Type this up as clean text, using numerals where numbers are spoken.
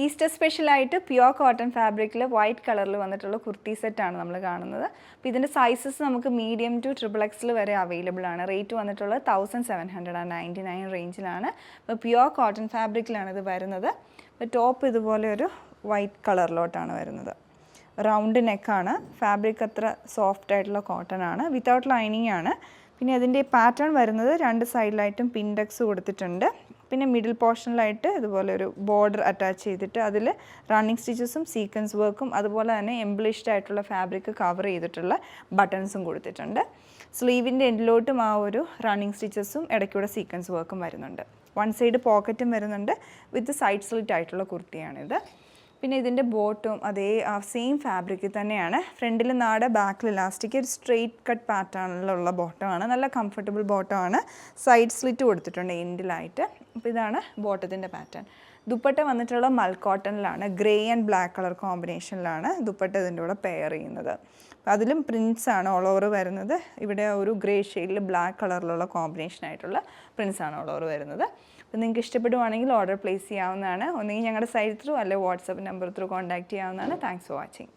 Easter സ്പെഷ്യലായിട്ട് pure cotton ഫാബ്രിക്കിൽ white കളറിൽ വന്നിട്ടുള്ള കുർത്തി സെറ്റാണ് നമ്മൾ കാണുന്നത്. അപ്പോൾ ഇതിൻ്റെ സൈസസ് നമുക്ക് മീഡിയം ടു XXL വരെ അവൈലബിൾ ആണ്. റേറ്റ് വന്നിട്ടുള്ളത് 1799 റേഞ്ചിലാണ്. അപ്പോൾ പ്യുവർ കോട്ടൺ ഫാബ്രിക്കിലാണ് ഇത് വരുന്നത്. അപ്പോൾ ടോപ്പ് ഇതുപോലെ ഒരു വൈറ്റ് കളറിലോട്ടാണ് വരുന്നത്. റൗണ്ട് നെക്കാണ്. ഫാബ്രിക് അത്ര സോഫ്റ്റ് ആയിട്ടുള്ള കോട്ടൺ ആണ്. വിത്തൗട്ട് ലൈനിങ് ആണ്. പിന്നെ അതിൻ്റെ പാറ്റേൺ വരുന്നത് രണ്ട് സൈഡിലായിട്ടും പിൻഡെക്സ് കൊടുത്തിട്ടുണ്ട്. പിന്നെ മിഡിൽ പോർഷനിലായിട്ട് ഇതുപോലെ ഒരു ബോർഡർ അറ്റാച്ച് ചെയ്തിട്ട് അതിൽ റണ്ണിങ് സ്റ്റിച്ചസും സീക്വൻസ് വർക്കും അതുപോലെ തന്നെ എംബ്ലിഷ്ഡ് ആയിട്ടുള്ള ഫാബ്രിക് കവർ ചെയ്തിട്ടുള്ള ബട്ടൺസും കൊടുത്തിട്ടുണ്ട്. സ്ലീവിൻ്റെ എൻഡിലോട്ടും ആ ഒരു റണ്ണിങ് സ്റ്റിച്ചസും ഇടയ്ക്കൂടെ സീക്വൻസ് വർക്കും വരുന്നുണ്ട്. വൺ സൈഡ് പോക്കറ്റും വരുന്നുണ്ട്. വിത്ത് സൈഡ് സ്ലിറ്റ് ആയിട്ടുള്ള കുർത്തിയാണിത്. പിന്നെ ഇതിൻ്റെ ബോട്ടും അതേ സെയിം ഫാബ്രിക്കിൽ തന്നെയാണ്. ഫ്രണ്ടിൽ നാട്, ബാക്കിൽ ഇലാസ്റ്റിക്, ഒരു സ്ട്രെയിറ്റ് കട്ട് പാറ്റേണിലുള്ള ബോട്ടമാണ്. നല്ല കംഫർട്ടബിൾ ബോട്ടമാണ്. സൈഡ് സ്ലിറ്റ് കൊടുത്തിട്ടുണ്ട് എൻഡിലായിട്ട്. അപ്പോൾ ഇതാണ് ബോട്ടത്തിൻ്റെ പാറ്റേൺ. ദുപ്പട്ട വന്നിട്ടുള്ള മൽ കോട്ടണിലാണ്. ഗ്രേ ആൻഡ് ബ്ലാക്ക് കളർ കോമ്പിനേഷനിലാണ് ദുപ്പട്ട ഇതിൻ്റെ കൂടെ പെയർ ചെയ്യുന്നത്. അപ്പോൾ അതിലും പ്രിൻസാണ് ഓൾ ഓവർ വരുന്നത്. ഇവിടെ ഒരു ഗ്രേ ഷെയ്ഡിൽ ബ്ലാക്ക് കളറിലുള്ള കോമ്പിനേഷനായിട്ടുള്ള പ്രിൻസാണ് ഓൾ ഓവർ വരുന്നത്. അപ്പോൾ നിങ്ങൾക്ക് ഇഷ്ടപ്പെടുവാണെങ്കിൽ ഓർഡർ പ്ലേസ് ചെയ്യാവുന്നതാണ്. ഒന്നുകിൽ ഞങ്ങളുടെ സൈറ്റ് ത്രൂ അല്ലെങ്കിൽ വാട്സപ്പ് നമ്പർ ത്രൂ കോൺടാക്ട് ചെയ്യാവുന്നതാണ്. Thanks for watching.